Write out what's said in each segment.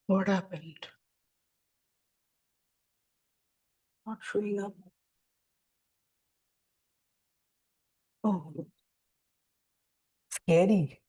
What happened? Not showing up. Oh, scary.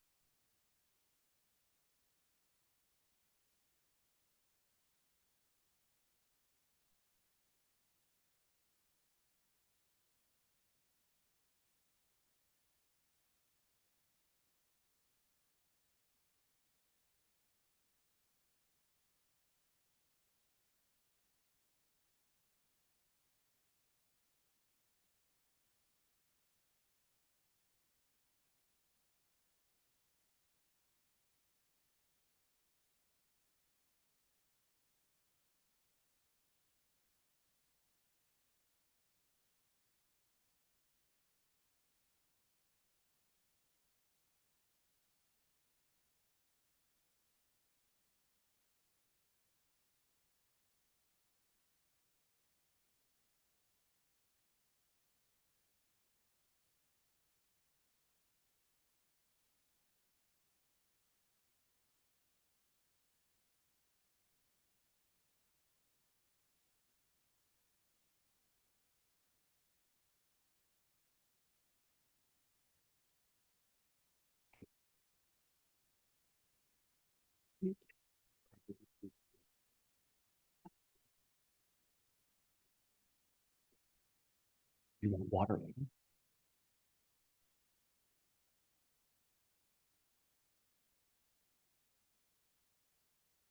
You want water?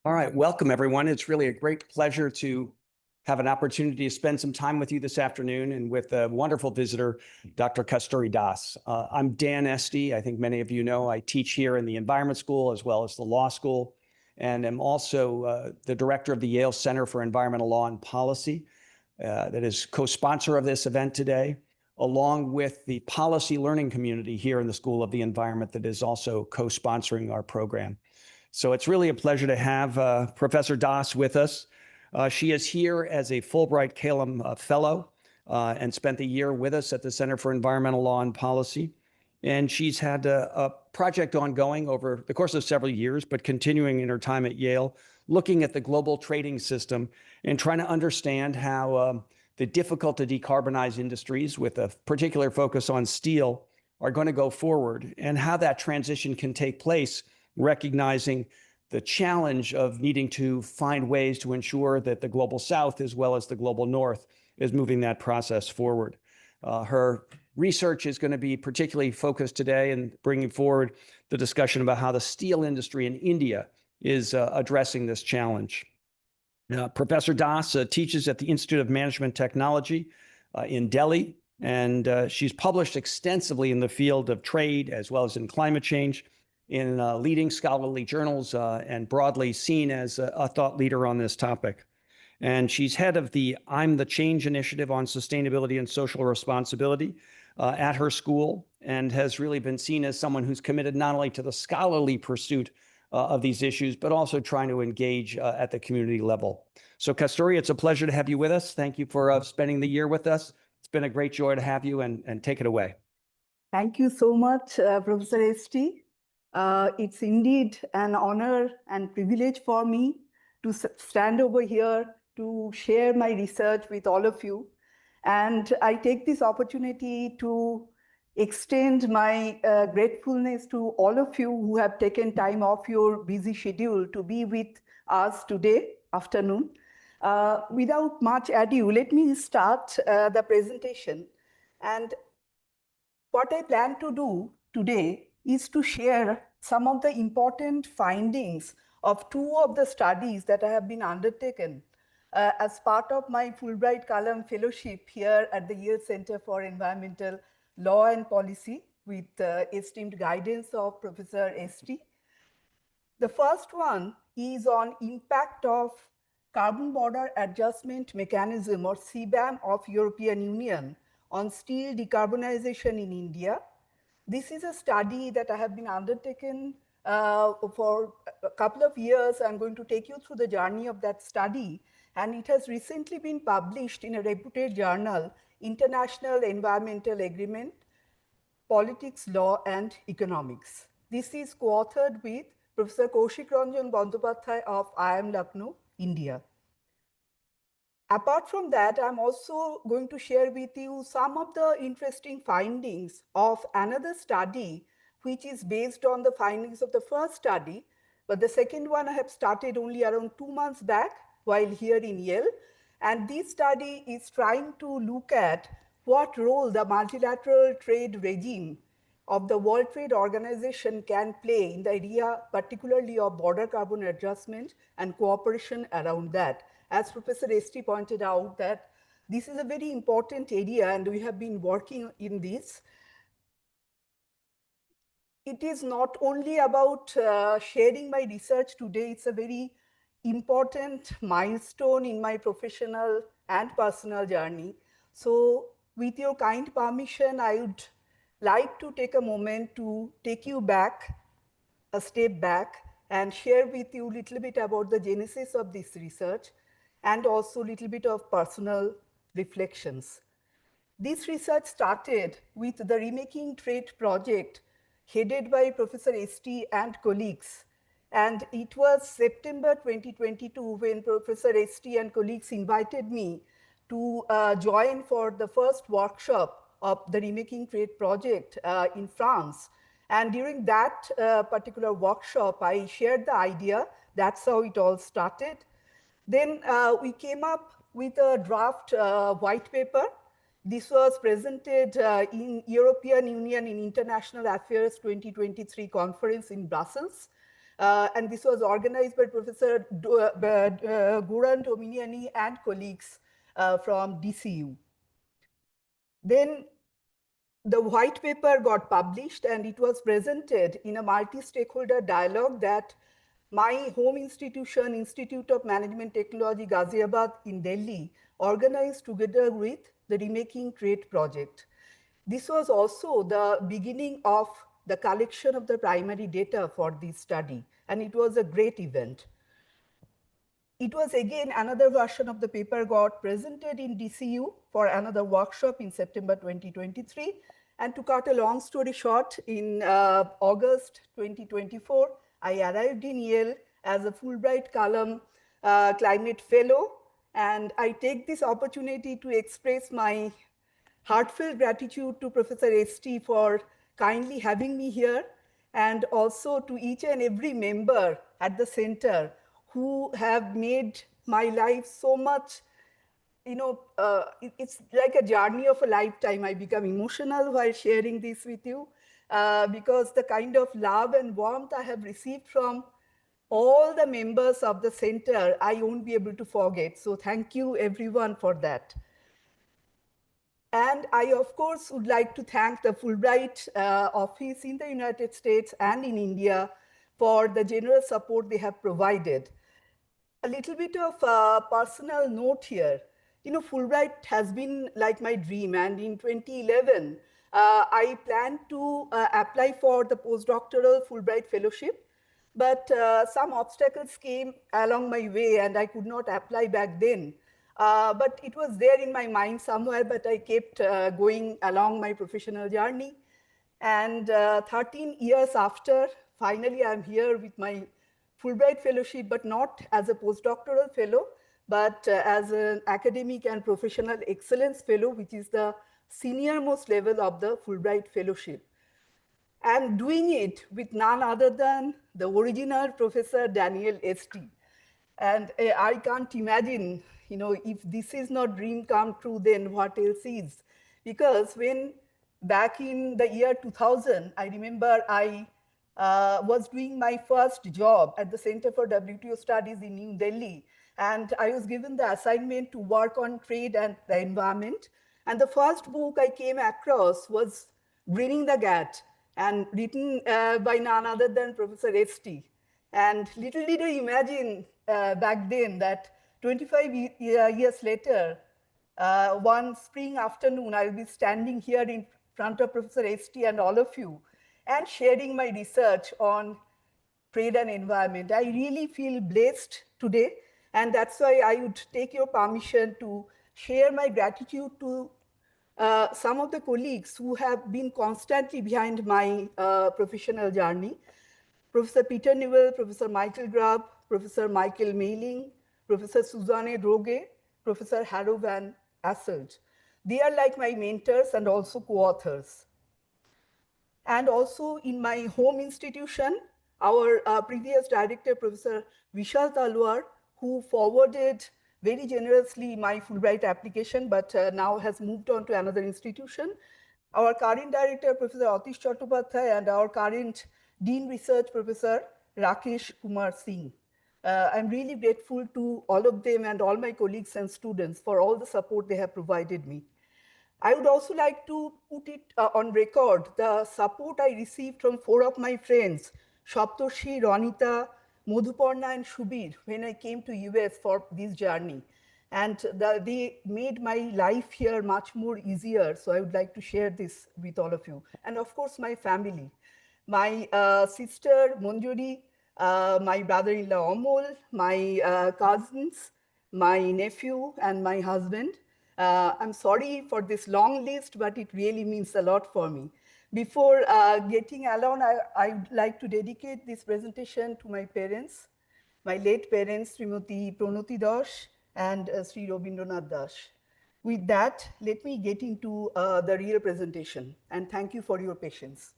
All right, welcome everyone. It's really a great pleasure to have an opportunity to spend some time with you this afternoon and with a wonderful visitor, Dr. Kasturi Das. I'm Dan Esty. I think many of you know I teach here in the Environment School as well as the Law School, and am also the director of the Yale Center for Environmental Law and Policy that is co-sponsor of this event today, along with the policy learning community here in the School of the Environment that is also co-sponsoring our program. So it's really a pleasure to have Professor Das with us. She is here as a Fulbright-Kalam fellow and spent a year with us at the Center for Environmental Law and Policy. And she's had a project ongoing over the course of several years, but continuing in her time at Yale, looking at the global trading system and trying to understand how the difficult to decarbonize industries with a particular focus on steel are going to go forward and how that transition can take place, recognizing the challenge of needing to find ways to ensure that the global south as well as the global north is moving that process forward. Her research is going to be particularly focused today in bringing forward the discussion about how the steel industry in India is addressing this challenge. Professor Das teaches at the Institute of Management Technology in Delhi, and she's published extensively in the field of trade as well as in climate change in leading scholarly journals and broadly seen as a thought leader on this topic. And she's head of the I'm the Change initiative on sustainability and social responsibility at her school, and has really been seen as someone who's committed not only to the scholarly pursuit of these issues, but also trying to engage at the community level. So Kasturi, it's a pleasure to have you with us. Thank you for spending the year with us. It's been a great joy to have you, and take it away. Thank you so much, Professor Esty. It's indeed an honor and privilege for me to stand over here to share my research with all of you. And I take this opportunity to extend my gratefulness to all of you who have taken time off your busy schedule to be with us today afternoon. Without much ado, let me start the presentation. And what I plan to do today is to share some of the important findings of two of the studies that I have been undertaken as part of my Fulbright-Kalam fellowship here at the Yale Center for Environmental Law and Policy with esteemed guidance of Professor Esty. The first one is on impact of Carbon Border Adjustment Mechanism or CBAM of European Union on steel decarbonization in India. This is a study that I have been undertaken for a couple of years. I'm going to take you through the journey of that study, and it has recently been published in a reputed journal, International Environmental Agreement, Politics, Law and Economics. This is co-authored with Professor Kaushik Ranjan Bandyopadhyay of IIM Lucknow, India. Apart from that, I'm also going to share with you some of the interesting findings of another study, which is based on the findings of the first study. But the second one I have started only around 2 months back while here in Yale. And this study is trying to look at what role the multilateral trade regime of the World Trade Organization can play in the area, particularly of border carbon adjustment and cooperation around that. As Professor St pointed out, that this is a very important area and we have been working in this. It is not only about sharing my research today, it's a very important milestone in my professional and personal journey. So with your kind permission, I would like to take a moment to take you back, a step back, and share with you a little bit about the genesis of this research and also a little bit of personal reflections. This research started with the Remaking Trade project headed by Professor St and colleagues. And it was September 2022 when Professor St and colleagues invited me to join for the first workshop of the Remaking Trade project in France. And during that particular workshop, I shared the idea. That's how it all started. Then we came up with a draft white paper. This was presented in European Union in International Affairs 2023 conference in Brussels. And this was organized by Professor Goran Tominiani and colleagues from DCU. Then the white paper got published and it was presented in a multi-stakeholder dialogue that my home institution, Institute of Management Technology, Ghaziabad in Delhi, organized together with the Remaking Trade project. This was also the beginning of the collection of the primary data for this study, and it was a great event. It was again another version of the paper got presented in DCU for another workshop in September 2023. And to cut a long story short, in August 2024, I arrived in Yale as a Fulbright-Kalam climate fellow. And I take this opportunity to express my heartfelt gratitude to Professor St for kindly having me here, and also to each and every member at the center who have made my life so much, it's like a journey of a lifetime. I become emotional while sharing this with you because the kind of love and warmth I have received from all the members of the center, I won't be able to forget. So thank you everyone for that. And I, of course, would like to thank the Fulbright office in the United States and in India for the generous support they have provided. A little bit of a personal note here. Fulbright has been like my dream, and in 2011, I planned to apply for the postdoctoral Fulbright fellowship, but some obstacles came along my way and I could not apply back then. But it was there in my mind somewhere, but I kept going along my professional journey. And 13 years after, finally, I'm here with my Fulbright fellowship, but not as a postdoctoral fellow, but as an academic and professional excellence fellow, which is the senior most level of the Fulbright fellowship. And doing it with none other than the original Professor Daniel St. And I can't imagine, if this is not dream come true, then what else is? Because when back in the year 2000, I remember I was doing my first job at the Center for WTO Studies in New Delhi. And I was given the assignment to work on trade and the environment. And the first book I came across was Greening the Gat, and written by none other than Professor St. And little did I imagine back then that 25 years later, one spring afternoon, I'll be standing here in front of Professor St. and all of you and sharing my research on trade and environment. I really feel blessed today, and that's why I would take your permission to share my gratitude to some of the colleagues who have been constantly behind my professional journey. Professor Peter Newell, Professor Michael Grubb, Professor Michael Mailing, Professor Suzanne Droge, Professor Harro van Asselt. They are like my mentors and also co-authors. And also in my home institution, our previous director, Professor Vishal Talwar, who forwarded very generously my Fulbright application, but now has moved on to another institution. Our current director, Professor Atish Chattopadhyay, and our current Dean Research, Professor Rakesh Kumar Singh. I'm really grateful to all of them and all my colleagues and students for all the support they have provided me. I would also like to put it on record, the support I received from 4 of my friends, Shaptoshi, Ronita, Madhuparna, and Shubir, when I came to US for this journey. And they made my life here much more easier. So I would like to share this with all of you. And of course, my family. My sister, Manjuri, my brother-in-law, Amol, my cousins, my nephew, and my husband. I'm sorry for this long list, but it really means a lot for me. Before getting along, I'd like to dedicate this presentation to my parents, my late parents, Srimati Pranati Das and Sri Robindranath Das. With that, let me get into the real presentation, and thank you for your patience.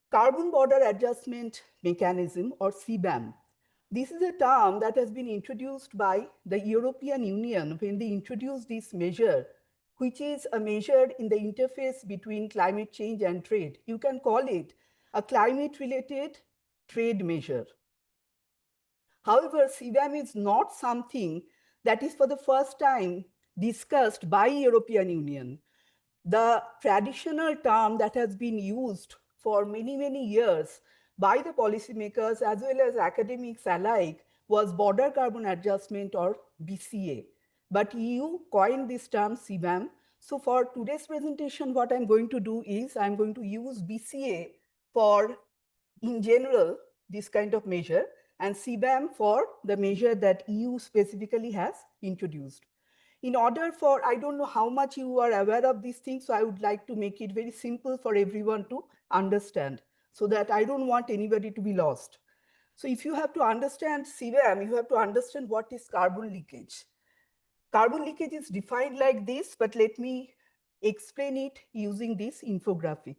Carbon Border Adjustment Mechanism, or CBAM. This is a term that has been introduced by the European Union when they introduced this measure, which is a measure in the interface between climate change and trade. You can call it a climate-related trade measure. However, CBAM is not something that is for the first time discussed by European Union. The traditional term that has been used for many, many years by the policymakers as well as academics alike was border carbon adjustment, or BCA. But EU coined this term CBAM. So for today's presentation, what I'm going to do is I'm going to use BCA for, in general, this kind of measure, and CBAM for the measure that EU specifically has introduced. In order for, I don't know how much you are aware of these things, so I would like to make it very simple for everyone to understand, so that I don't want anybody to be lost. So if you have to understand CBAM, you have to understand what is carbon leakage. Carbon leakage is defined like this, but let me explain it using this infographic.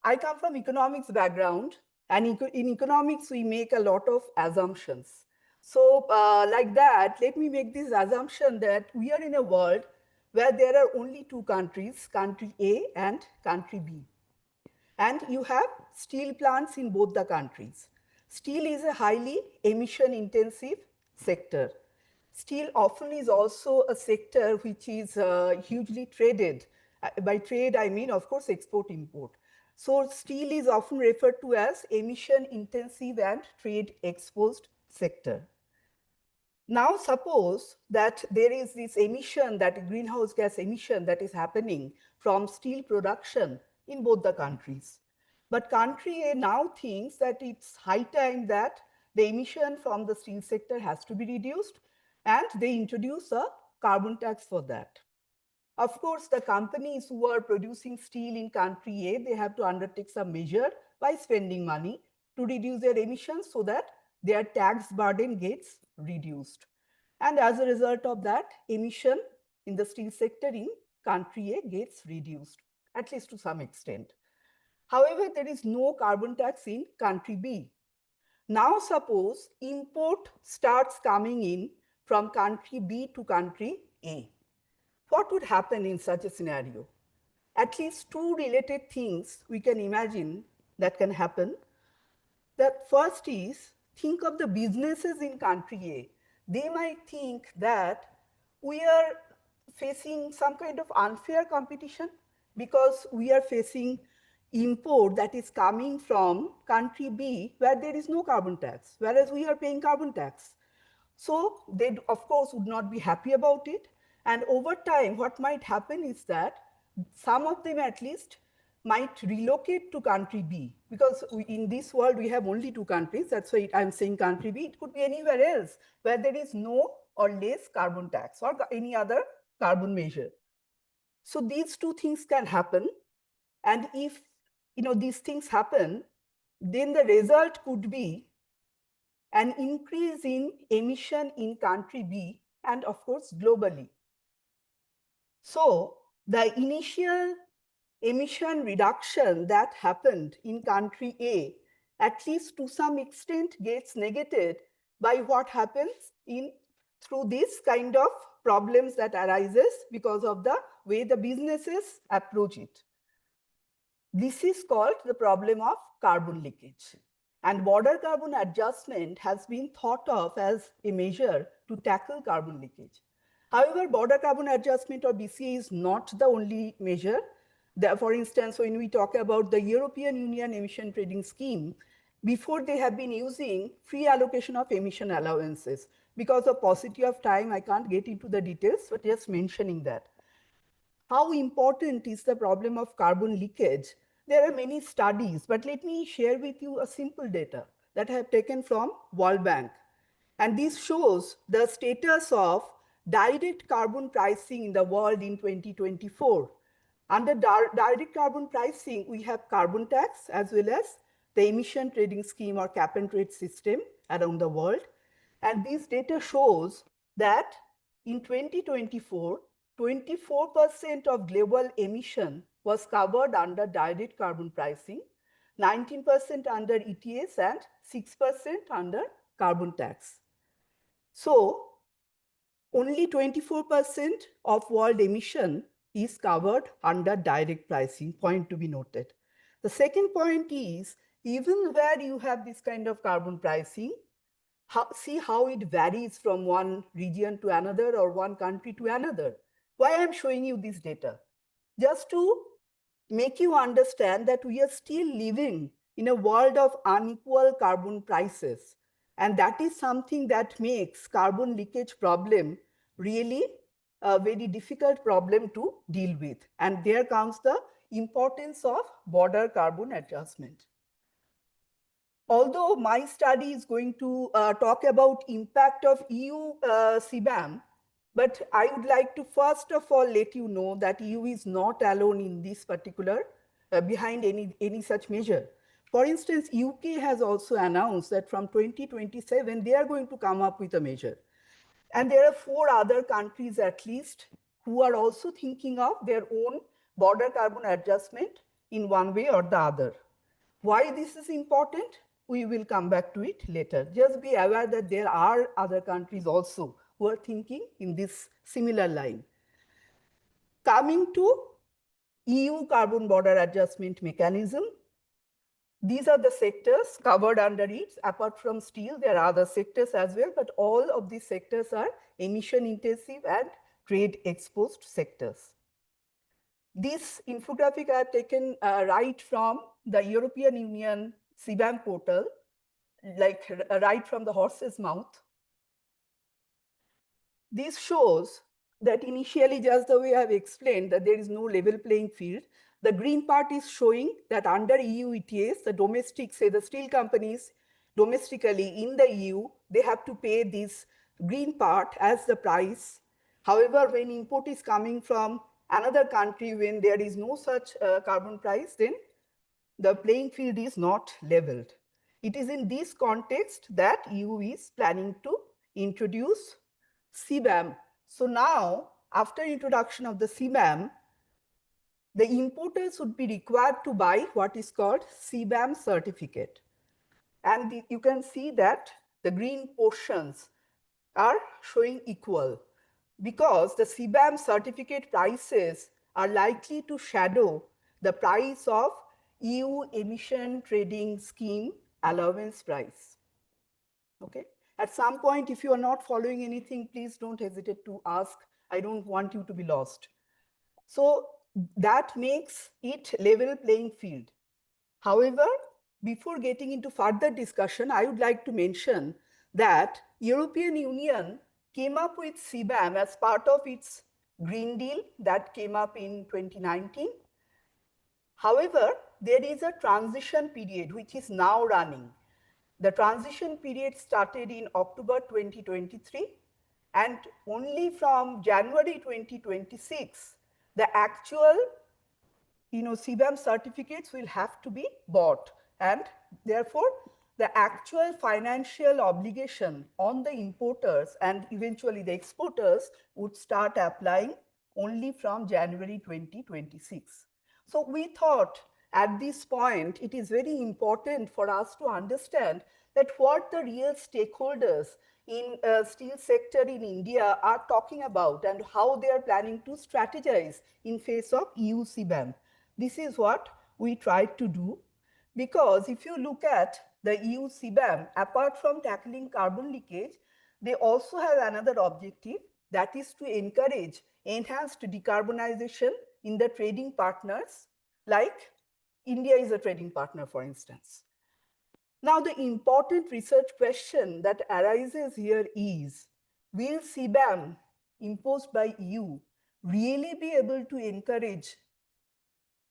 I come from economics background, and in economics, we make a lot of assumptions. So like that, let me make this assumption that we are in a world where there are only 2 countries, country A and country B. And you have steel plants in both the countries. Steel is a highly emission intensive sector. Steel often is also a sector which is hugely traded. By trade, I mean, of course, export import. So steel is often referred to as emission intensive and trade exposed sector. Now suppose that there is this emission, that greenhouse gas emission that is happening from steel production in both the countries. But country A now thinks that it's high time that the emission from the steel sector has to be reduced, and they introduce a carbon tax for that. Of course, the companies who are producing steel in country A, they have to undertake some measure by spending money to reduce their emissions so that their tax burden gets reduced. And as a result of that, emission in the steel sector in country A gets reduced, at least to some extent. However, there is no carbon tax in country B. Now suppose import starts coming in from country B to country A. What would happen in such a scenario? At least 2 related things we can imagine that can happen. The first is, think of the businesses in country A. They might think that we are facing some kind of unfair competition because we are facing import that is coming from country B where there is no carbon tax, whereas we are paying carbon tax. So they, of course, would not be happy about it. And over time, what might happen is that some of them at least might relocate to country B, because in this world we have only 2 countries. That's why I'm saying country B. It could be anywhere else where there is no or less carbon tax or any other carbon measure. So these 2 things can happen. And if these things happen, then the result could be an increase in emission in country B and of course globally. So the initial emission reduction that happened in country A, at least to some extent, gets negated by what happens through this kind of problems that arises because of the way the businesses approach it. This is called the problem of carbon leakage. And border carbon adjustment has been thought of as a measure to tackle carbon leakage. However, border carbon adjustment or BCA is not the only measure. For instance, when we talk about the European Union emission trading scheme, before they have been using free allocation of emission allowances. Because of paucity of time, I can't get into the details, but just mentioning that. How important is the problem of carbon leakage? There are many studies, but let me share with you a simple data that I have taken from World Bank. And this shows the status of direct carbon pricing in the world in 2024. Under direct carbon pricing, we have carbon tax as well as the emission trading scheme or cap and trade system around the world. And this data shows that in 2024, 24% of global emission was covered under direct carbon pricing, 19% under ETS, and 6% under carbon tax. So, only 24% of world emission is covered under direct pricing, point to be noted. The second point is, even where you have this kind of carbon pricing, see how it varies from one region to another or one country to another. Why I'm showing you this data? Just to make you understand that we are still living in a world of unequal carbon prices. And that is something that makes carbon leakage problem really a very difficult problem to deal with. And there comes the importance of border carbon adjustment. Although my study is going to talk about impact of EU CBAM, but I would like to first of all let you know that EU is not alone in this particular, behind any such measure. For instance, UK has also announced that from 2027, they are going to come up with a measure. And there are 4 other countries at least who are also thinking of their own border carbon adjustment in one way or the other. Why this is important? We will come back to it later. Just be aware that there are other countries also who are thinking in this similar line. Coming to EU carbon border adjustment mechanism, these are the sectors covered under it. Apart from steel, there are other sectors as well, but all of these sectors are emission intensive and trade exposed sectors. This infographic I have taken right from the European Union CBAM portal, like right from the horse's mouth. This shows that initially, just the way I have explained, that there is no level playing field. The green part is showing that under EU ETS, the domestic, say the steel companies domestically in the EU, they have to pay this green part as the price. However, when import is coming from another country, when there is no such carbon price, then the playing field is not leveled. It is in this context that EU is planning to introduce CBAM. So now, after introduction of the CBAM, the importers would be required to buy what is called CBAM certificate. And you can see that the green portions are showing equal because the CBAM certificate prices are likely to shadow the price of EU emission trading scheme allowance price. Okay. At some point, if you are not following anything, please don't hesitate to ask. I don't want you to be lost. So that makes it level playing field. However, before getting into further discussion, I would like to mention that European Union came up with CBAM as part of its Green Deal that came up in 2019. However, there is a transition period which is now running. The transition period started in October 2023, and only from January 2026, the actual CBAM certificates will have to be bought and therefore, the actual financial obligation on the importers and eventually the exporters would start applying only from January 2026. So we thought at this point, it is very important for us to understand that what the real stakeholders in steel sector in India are talking about and how they are planning to strategize in face of EU CBAM. This is what we tried to do, because if you look at the EU CBAM, apart from tackling carbon leakage, they also have another objective, that is to encourage enhanced decarbonization in the trading partners, like India is a trading partner, for instance. Now, the important research question that arises here is, will CBAM imposed by EU really be able to encourage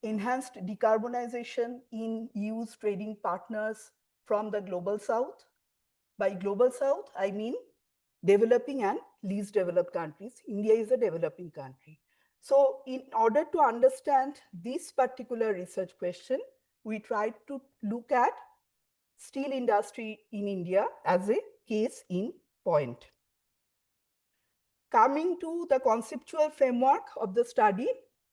enhanced decarbonization in EU's trading partners from the global south? By global south, I mean developing and least developed countries. India is a developing country. So in order to understand this particular research question, we tried to look at steel industry in India as a case in point. Coming to the conceptual framework of the study,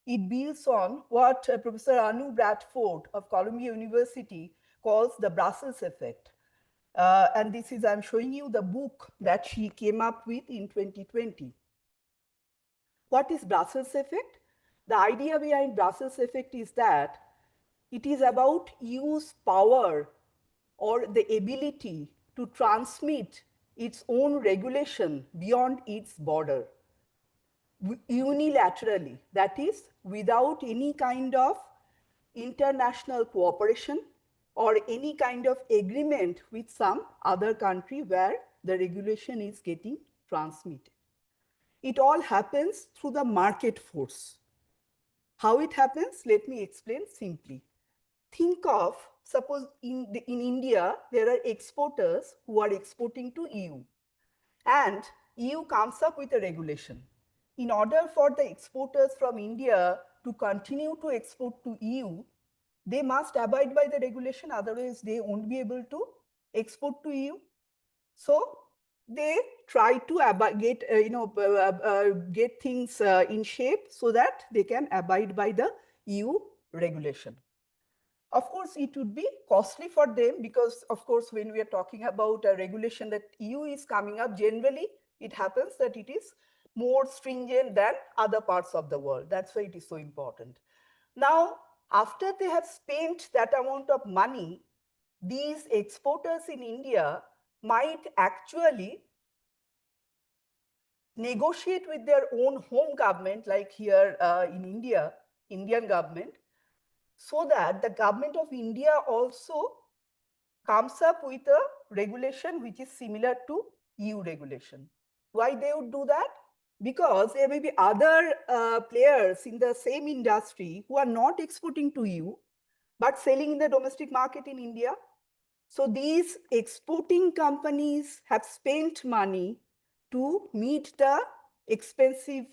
it builds on what Professor Anu Bradford of Columbia University calls the Brussels effect. And this is, I'm showing you the book that she came up with in 2020. What is Brussels effect? The idea behind Brussels effect is that it is about EU's power or the ability to transmit its own regulation beyond its border unilaterally, that is, without any kind of international cooperation or any kind of agreement with some other country where the regulation is getting transmitted. It all happens through the market force. How it happens? Let me explain simply. Think of, suppose in India, there are exporters who are exporting to EU, and EU comes up with a regulation. In order for the exporters from India to continue to export to EU, they must abide by the regulation, otherwise they won't be able to export to EU. So they try to get things in shape so that they can abide by the EU regulation. Of course, it would be costly for them because, of course, when we are talking about a regulation that EU is coming up, generally it happens that it is more stringent than other parts of the world. That's why it is so important. Now, after they have spent that amount of money, these exporters in India might actually negotiate with their own home government, like here in India, Indian government, so that the government of India also comes up with a regulation which is similar to EU regulation. Why they would do that? Because there may be other players in the same industry who are not exporting to EU, but selling in the domestic market in India. So these exporting companies have spent money to meet the expensive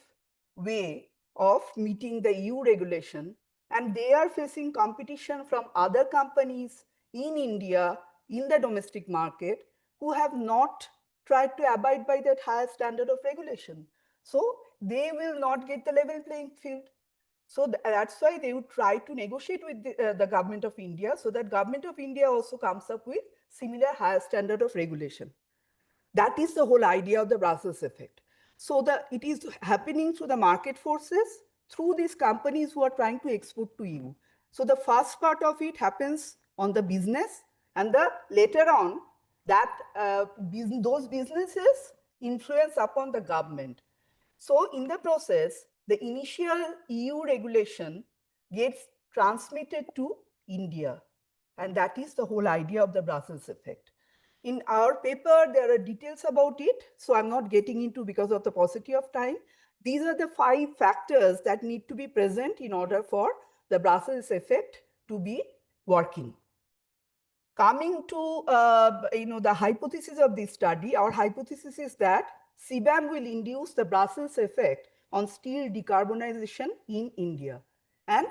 way of meeting the EU regulation, and they are facing competition from other companies in India in the domestic market who have not tried to abide by that higher standard of regulation. So they will not get the level playing field. So that's why they would try to negotiate with the government of India, so that government of India also comes up with similar higher standard of regulation. That is the whole idea of the Brussels effect. So it is happening through the market forces, through these companies who are trying to export to EU. So the first part of it happens on the business, and later on that those businesses influence upon the government. So in the process, the initial EU regulation gets transmitted to India, and that is the whole idea of the Brussels effect. In our paper, there are details about it, so I'm not getting into because of the paucity of time. These are the 5 factors that need to be present in order for the Brussels effect to be working. Coming to the hypothesis of this study, our hypothesis is that CBAM will induce the Brussels effect on steel decarbonization in India. And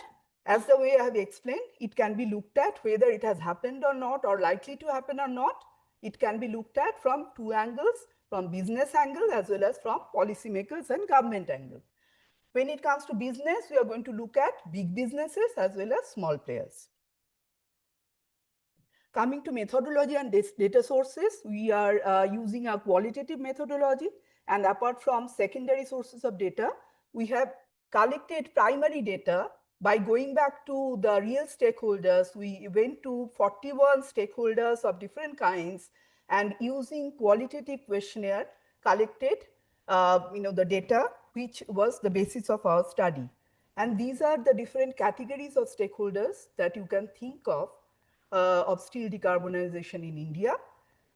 As the way I have explained, it can be looked at whether it has happened or not, or likely to happen or not. It can be looked at from two angles, from business angle as well as from policymakers and government angle. When it comes to business, we are going to look at big businesses as well as small players. Coming to methodology and data sources, we are using a qualitative methodology, and apart from secondary sources of data, we have collected primary data by going back to the real stakeholders. We went to 41 stakeholders of different kinds and using qualitative questionnaire collected the data which was the basis of our study. And these are the different categories of stakeholders that you can think of steel decarbonization in India.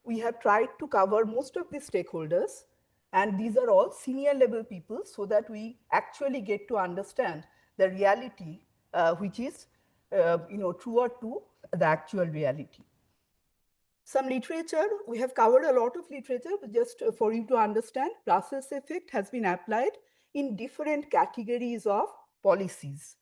We have tried to cover most of the stakeholders, and these are all senior level people, so that we actually get to understand the reality which is truer to the actual reality. Some literature, we have covered a lot of literature, but just for you to understand, Brussels effect has been applied in different categories of policies.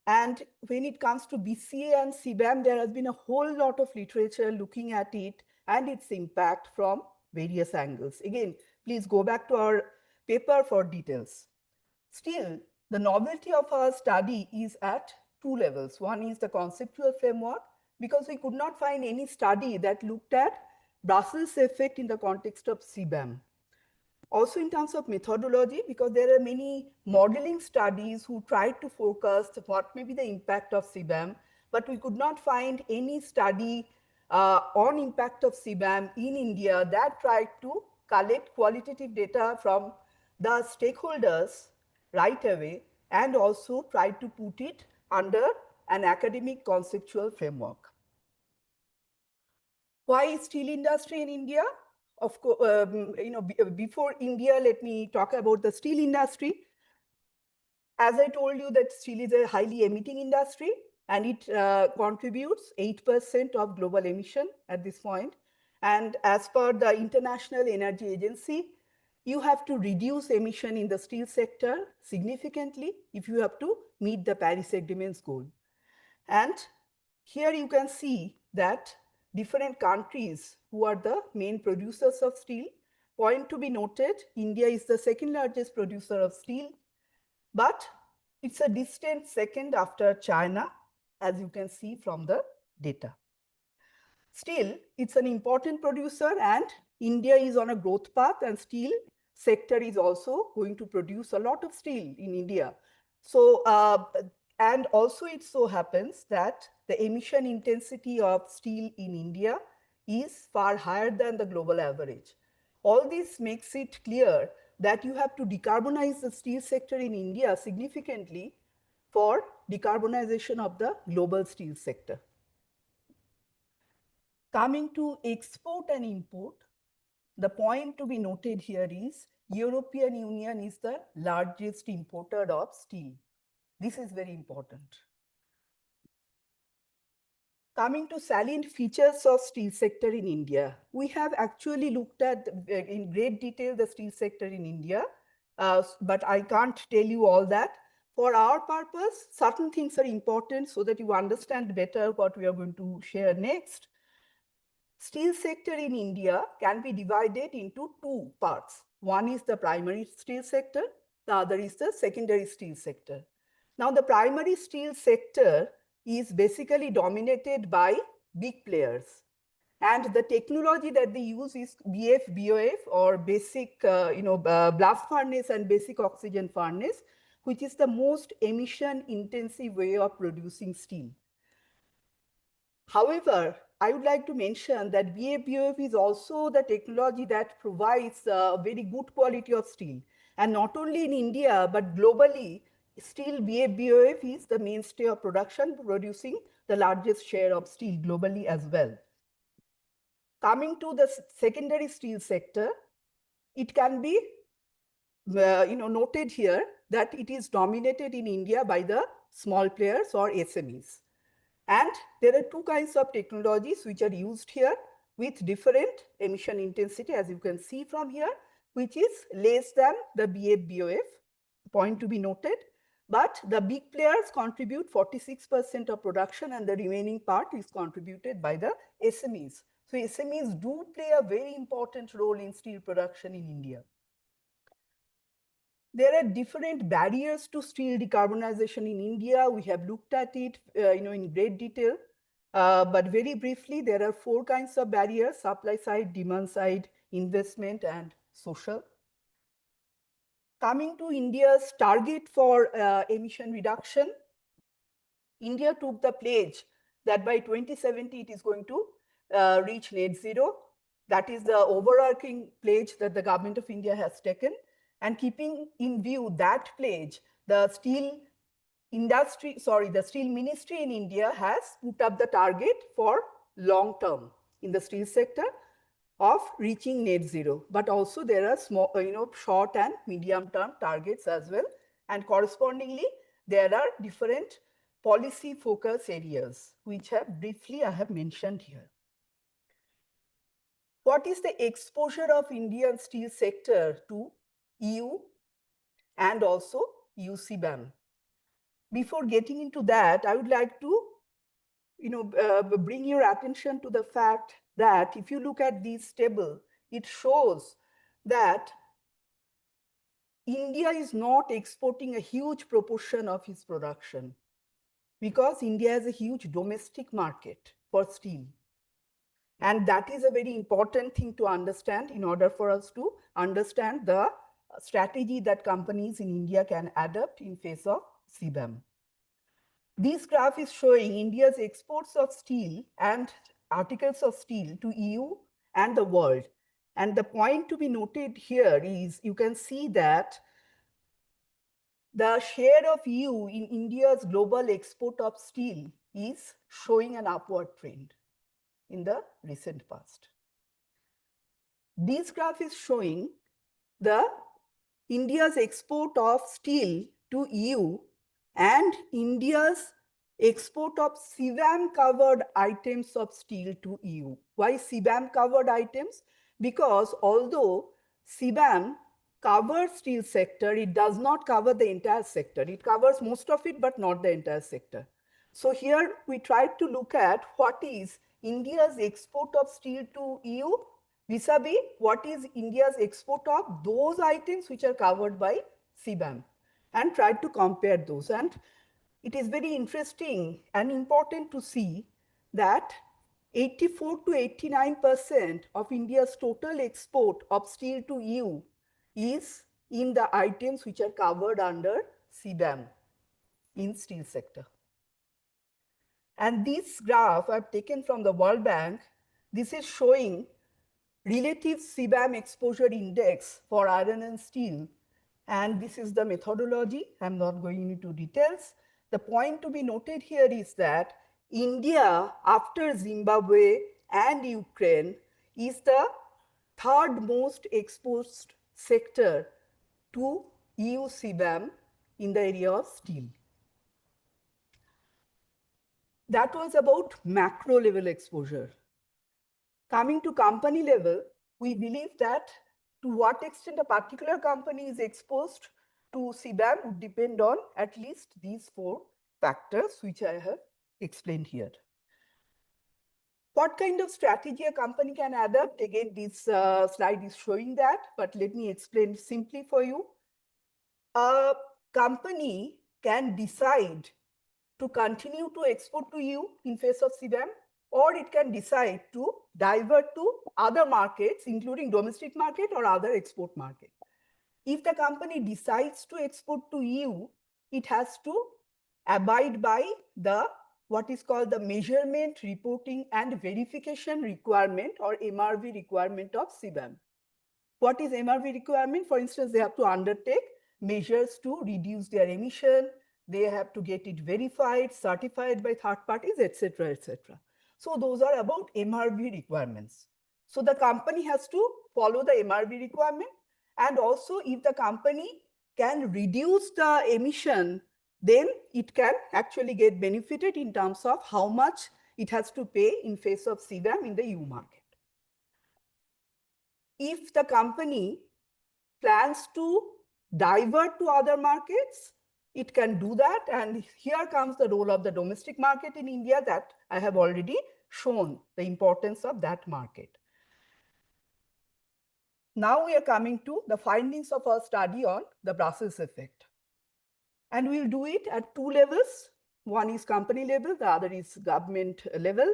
And when it comes to BCA and CBAM, there has been a whole lot of literature looking at it and its impact from various angles. Again, please go back to our paper for details. Still, the novelty of our study is at two levels. One is the conceptual framework, because we could not find any study that looked at Brussels effect in the context of CBAM. Also in terms of methodology, because there are many modeling studies who tried to focus what may be the impact of CBAM, but we could not find any study on impact of CBAM in India that tried to collect qualitative data from the stakeholders right away and also tried to put it under an academic conceptual framework. Why steel industry in India? Of course, before India, let me talk about the steel industry. As I told you, that steel is a highly emitting industry, and it contributes 8% of global emission at this point. And as per the International Energy Agency, you have to reduce emission in the steel sector significantly if you have to meet the Paris Agreement's goal. And here you can see that different countries who are the main producers of steel. Point to be noted, India is the second largest producer of steel, but it's a distant second after China, as you can see from the data. Still, it's an important producer, and India is on a growth path, and steel sector is also going to produce a lot of steel in India. So, and also it so happens that the emission intensity of steel in India is far higher than the global average. All this makes it clear that you have to decarbonize the steel sector in India significantly for decarbonization of the global steel sector. Coming to export and import, the point to be noted here is European Union is the largest importer of steel. This is very important. Coming to salient features of steel sector in India, we have actually looked at in great detail the steel sector in India, but I can't tell you all that. For our purpose, certain things are important so that you understand better what we are going to share next. Steel sector in India can be divided into two parts. One is the primary steel sector, the other is the secondary steel sector. Now, the primary steel sector is basically dominated by big players, and the technology that they use is BF-BOF, or basic blast furnace and basic oxygen furnace, which is the most emission intensive way of producing steel. However, I would like to mention that BF-BOF is also the technology that provides a very good quality of steel. And not only in India, but globally, steel BF-BOF is the mainstay of production, producing the largest share of steel globally as well. Coming to the secondary steel sector, it can be noted here that it is dominated in India by the small players or SMEs. And there are two kinds of technologies which are used here with different emission intensity, as you can see from here, which is less than the BF-BOF. Point to be noted. But the big players contribute 46% of production, and the remaining part is contributed by the SMEs. So SMEs do play a very important role in steel production in India. There are different barriers to steel decarbonization in India. We have looked at it in great detail. But very briefly, there are 4 kinds of barriers: supply side, demand side, investment, and social. Coming to India's target for emission reduction, India took the pledge that by 2070 it is going to reach net zero. That is the overarching pledge that the government of India has taken. And keeping in view that pledge, the steel ministry in India has put up the target for long term in the steel sector of reaching net zero. But also there are small, short and medium term targets as well. And correspondingly, there are different policy focus areas, which I have mentioned here. What is the exposure of Indian steel sector to EU and also EU CBAM? Before getting into that, I would like to bring your attention to the fact that if you look at this table, it shows that India is not exporting a huge proportion of its production because India has a huge domestic market for steel. And that is a very important thing to understand in order for us to understand the strategy that companies in India can adopt in face of CBAM. This graph is showing India's exports of steel and articles of steel to EU and the world. And the point to be noted here is you can see that the share of EU in India's global export of steel is showing an upward trend in the recent past. This graph is showing the India's export of steel to EU and India's export of CBAM covered items of steel to EU. Why CBAM covered items? Because although CBAM covers steel sector, it does not cover the entire sector. It covers most of it, but not the entire sector. So here we tried to look at what is India's export of steel to EU vis-a-vis what is India's export of those items which are covered by CBAM, and tried to compare those. And it is very interesting and important to see that 84 to 89% of India's total export of steel to EU is in the items which are covered under CBAM in steel sector. And this graph I've taken from the World Bank. This is showing relative CBAM exposure index for iron and steel. And this is the methodology. I'm not going into details. The point to be noted here is that India, after Zimbabwe and Ukraine, is the third most exposed sector to EU CBAM in the area of steel. That was about macro level exposure. Coming to company level, we believe that to what extent a particular company is exposed to CBAM would depend on at least these 4 factors which I have explained here. What kind of strategy a company can adopt? Again, this slide is showing that, but let me explain simply for you. A company can decide to continue to export to EU in face of CBAM, or it can decide to divert to other markets, including domestic market or other export market. If the company decides to export to EU, it has to abide by the what is called the measurement, reporting and verification requirement, or MRV requirement of CBAM. What is MRV requirement? For instance, they have to undertake measures to reduce their emission, they have to get it verified, certified by third parties, etc., etc. So those are about MRV requirements. So the company has to follow the MRV requirement, and also if the company can reduce the emission, then it can actually get benefited in terms of how much it has to pay in face of CBAM in the EU market. If the company plans to divert to other markets, it can do that. And here comes the role of the domestic market in India that I have already shown the importance of that market. Now we are coming to the findings of our study on the Brussels effect. And we'll do it at two levels. One is company level, the other is government level.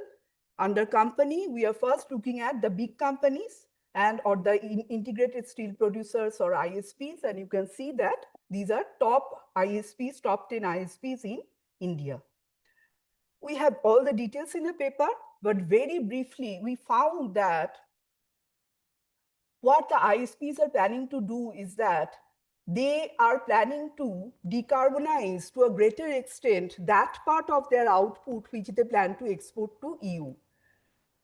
Under company, we are first looking at the big companies and or the integrated steel producers or ISPs. And you can see that these are top ISPs, top 10 ISPs in India. We have all the details in the paper, but very briefly, we found that what the ISPs are planning to do is that they are planning to decarbonize to a greater extent that part of their output which they plan to export to EU.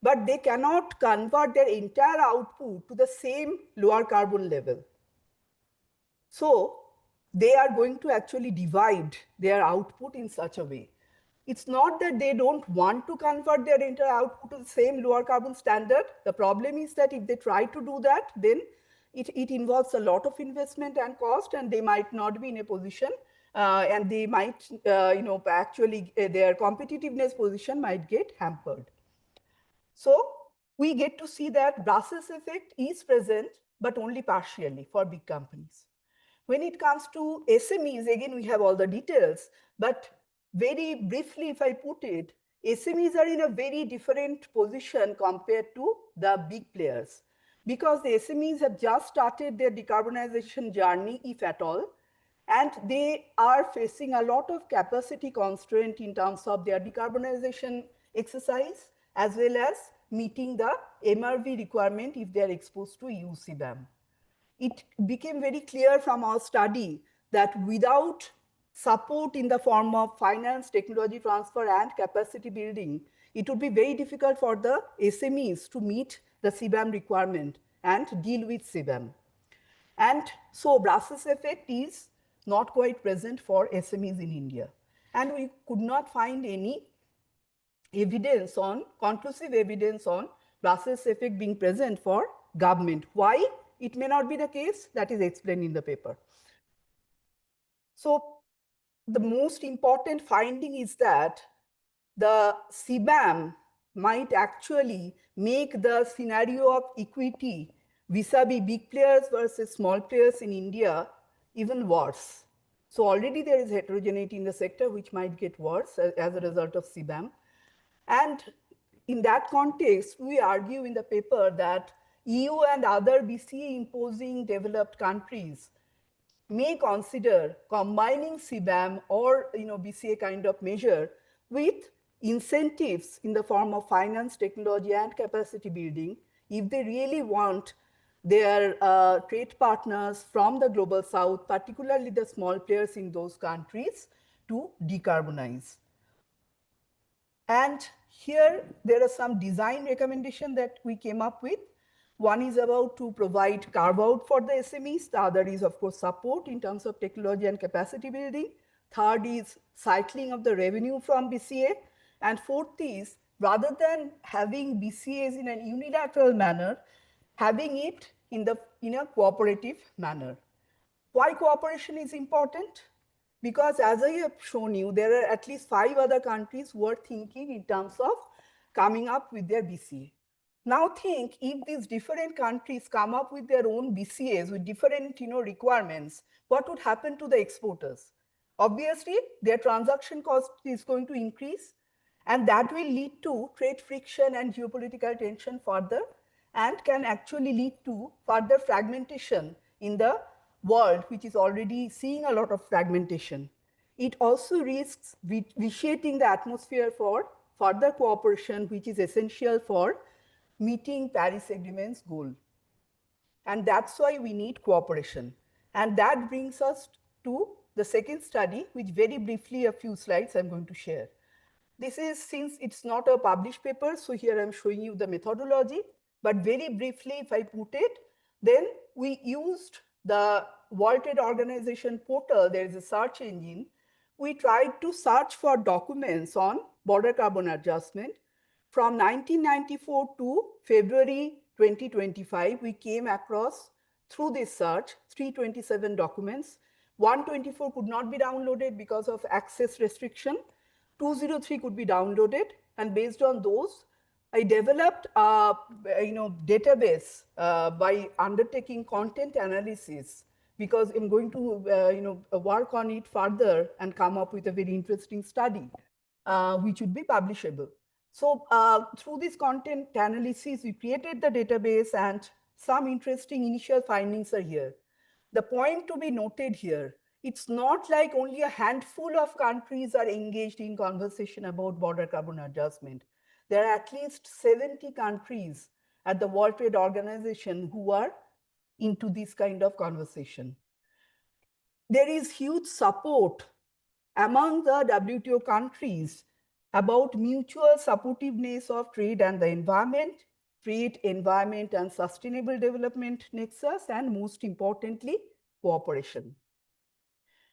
But they cannot convert their entire output to the same lower carbon level. So they are going to actually divide their output in such a way. It's not that they don't want to convert their entire output to the same lower carbon standard. The problem is that if they try to do that, then it involves a lot of investment and cost, and they might not be in a position, and they might, actually their competitiveness position might get hampered. So we get to see that Brussels effect is present, but only partially for big companies. When it comes to SMEs, again, we have all the details, but very briefly, if I put it, SMEs are in a very different position compared to the big players, because the SMEs have just started their decarbonization journey, if at all, and they are facing a lot of capacity constraint in terms of their decarbonization exercise, as well as meeting the MRV requirement if they are exposed to EU CBAM. It became very clear from our study that without support in the form of finance, technology transfer, and capacity building, it would be very difficult for the SMEs to meet the CBAM requirement and deal with CBAM. And so Brussels effect is not quite present for SMEs in India. And we could not find any evidence on, conclusive evidence on Brussels effect being present for government. Why it may not be the case, that is explained in the paper. So the most important finding is that the CBAM might actually make the scenario of equity vis-a-vis big players versus small players in India even worse. So already there is heterogeneity in the sector which might get worse as a result of CBAM. And in that context, we argue in the paper that EU and other BCA imposing developed countries may consider combining CBAM or BCA kind of measure with incentives in the form of finance, technology, and capacity building if they really want their trade partners from the global south, particularly the small players in those countries, to decarbonize. And here there are some design recommendations that we came up with. One is about to provide carve out for the SMEs. The other is, of course, support in terms of technology and capacity building. Third is cycling of the revenue from BCA. And fourth is, rather than having BCAs in a unilateral manner, having it in a cooperative manner. Why cooperation is important? Because as I have shown you, there are at least 5 other countries who are thinking in terms of coming up with their BCA. Now think, if these different countries come up with their own BCAs with different requirements, what would happen to the exporters? Obviously, their transaction cost is going to increase, and that will lead to trade friction and geopolitical tension further, and can actually lead to further fragmentation in the world, which is already seeing a lot of fragmentation. It also risks vitiating the atmosphere for further cooperation, which is essential for meeting Paris Agreement's goal. And that's why we need cooperation. And that brings us to the second study, which very briefly, a few slides I'm going to share. This is, since it's not a published paper, so here I'm showing you the methodology, but very briefly, if I put it, then we used the World Trade Organization portal. There is a search engine. We tried to search for documents on border carbon adjustment. From 1994 to February 2025, we came across, through this search, 327 documents. 124 could not be downloaded because of access restriction. 203 could be downloaded, and based on those, I developed a database by undertaking content analysis, because I'm going to work on it further and come up with a very interesting study, which would be publishable. So through this content analysis, we created the database, and some interesting initial findings are here. The point to be noted here, it's not like only a handful of countries are engaged in conversation about border carbon adjustment. There are at least 70 countries at the World Trade Organization who are into this kind of conversation. There is huge support among the WTO countries about mutual supportiveness of trade and the environment, trade, environment, and sustainable development nexus, and most importantly, cooperation.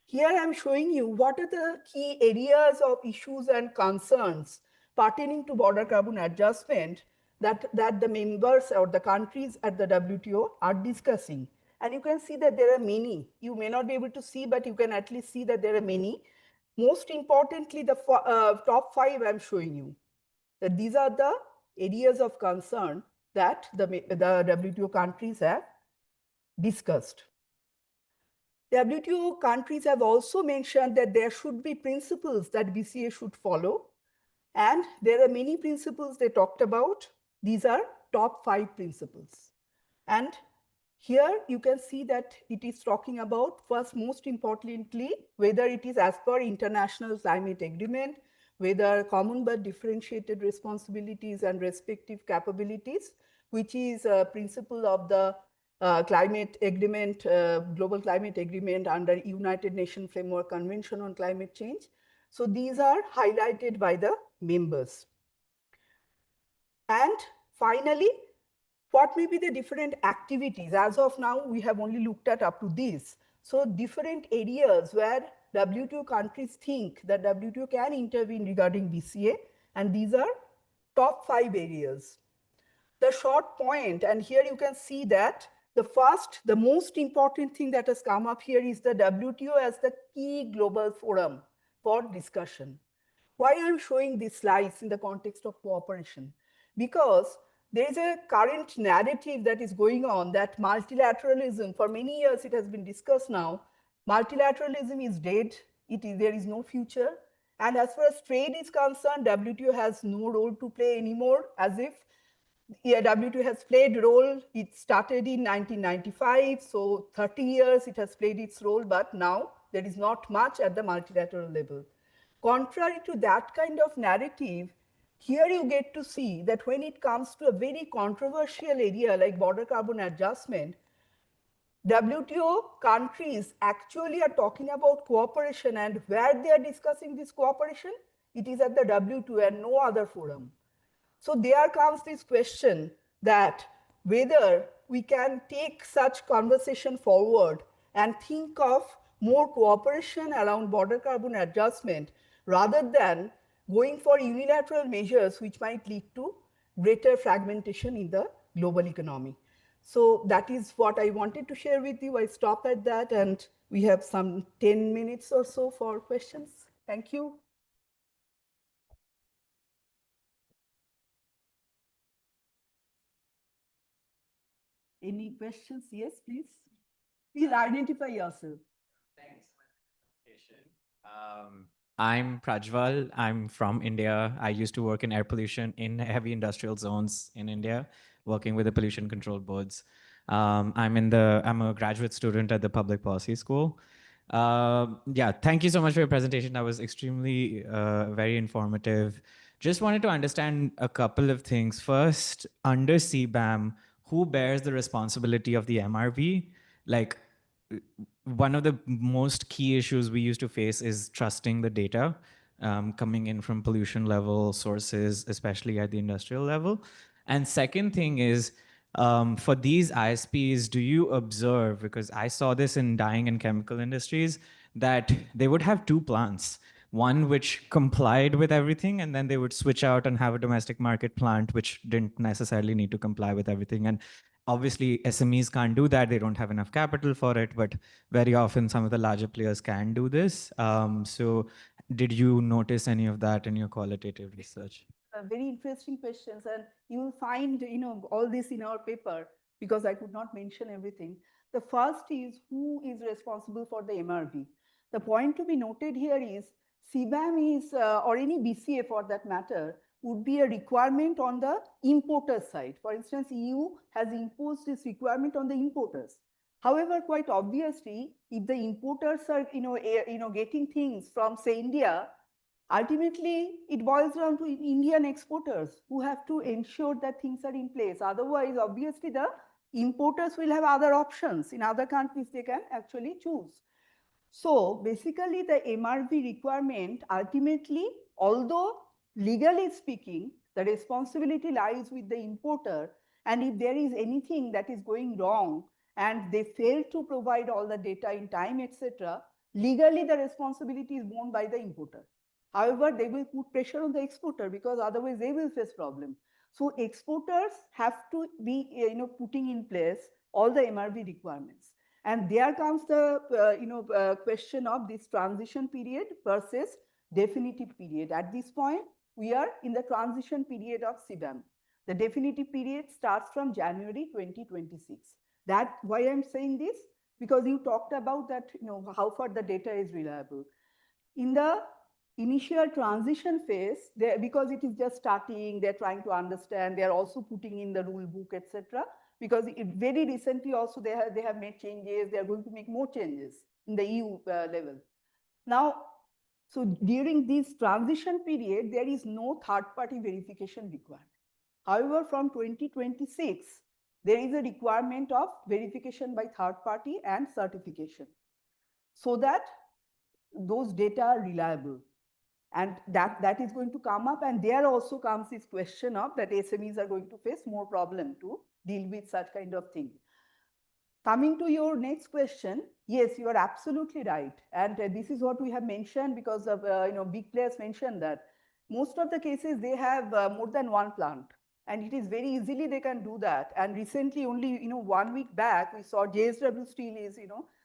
Here I am showing you what are the key areas of issues and concerns pertaining to border carbon adjustment that the members or the countries at the WTO are discussing. And you can see that there are many. You may not be able to see, but you can at least see that there are many. Most importantly, the top 5 I'm showing you, that these are the areas of concern that the WTO countries have discussed. WTO countries have also mentioned that there should be principles that BCA should follow, and there are many principles they talked about. These are top 5 principles. And here you can see that it is talking about, first, most importantly, whether it is as per international climate agreement, whether common but differentiated responsibilities and respective capabilities, which is a principle of the climate agreement, global climate agreement under United Nations Framework Convention on Climate Change. So these are highlighted by the members. And finally, what may be the different activities? As of now, we have only looked at up to this. So different areas where WTO countries think that WTO can intervene regarding BCA, and these are top 5 areas. The short point, and here you can see that the most important thing that has come up here is the WTO as the key global forum for discussion. Why I'm showing these slides in the context of cooperation? Because there is a current narrative that is going on that multilateralism, for many years it has been discussed now, multilateralism is dead, there is no future. And as far as trade is concerned, WTO has no role to play anymore, as if WTO has played role. It started in 1995, so 30 years it has played its role, but now there is not much at the multilateral level. Contrary to that kind of narrative, here you get to see that when it comes to a very controversial area like border carbon adjustment, WTO countries actually are talking about cooperation, and where they are discussing this cooperation, it is at the WTO and no other forum. So there comes this question that whether we can take such conversation forward and think of more cooperation around border carbon adjustment rather than going for unilateral measures which might lead to greater fragmentation in the global economy. So that is what I wanted to share with you. I stop at that, and we have some 10 minutes or so for questions. Thank you. Any questions? Yes, please. Please identify yourself. Thanks. I'm Prajwal. I'm from India. I used to work in air pollution in heavy industrial zones in India, working with the pollution control boards. I'm a graduate student at the Public Policy School. Yeah, thank you so much for your presentation. That was extremely very informative. Just wanted to understand a couple of things. First, under CBAM, who bears the responsibility of the MRV? Like, one of the most key issues we used to face is trusting the data coming in from pollution level sources, especially at the industrial level. And second thing is, for these ISPs, do you observe, because I saw this in dyeing and chemical industries, that they would have 2 plants, one which complied with everything, and then they would switch out and have a domestic market plant which didn't necessarily need to comply with everything. And Obviously, SMEs can't do that. They don't have enough capital for it, but very often some of the larger players can do this. So did you notice any of that in your qualitative research? Very interesting questions, and you will find all this in our paper because I could not mention everything. The first is who is responsible for the MRV. The point to be noted here is CBAM is or any BCA for that matter would be a requirement on the importer side. For instance, EU has imposed this requirement on the importers. However, quite obviously, if the importers are getting things from say India, ultimately, it boils down to Indian exporters who have to ensure that things are in place. Otherwise, obviously, the importers will have other options. In other countries, they can actually choose. So basically, the MRV requirement ultimately, although legally speaking, the responsibility lies with the importer. And if there is anything that is going wrong and they fail to provide all the data in time, etc., legally the responsibility is borne by the importer. However, they will put pressure on the exporter because otherwise they will face problem. So exporters have to be putting in place all the MRV requirements. And there comes the question of this transition period versus definitive period. At this point, we are in the transition period of CBAM. The definitive period starts from January 2026. That's why I'm saying this, because you talked about that, how far the data is reliable. In the initial transition phase, because it is just starting, they're trying to understand, they're also putting in the rule book, etc. Because very recently also they have made changes, they are going to make more changes in the EU level. Now, so during this transition period, there is no third-party verification required. However, from 2026, there is a requirement of verification by third party and certification so that those data are reliable. And that is going to come up, and there also comes this question of that SMEs are going to face more problem to deal with such kind of thing. Coming to your next question, yes, you are absolutely right. And this is what we have mentioned because of, big players mentioned that most of the cases they have more than one plant. And it is very easily they can do that. And recently, only 1 week back, we saw JSW Steel is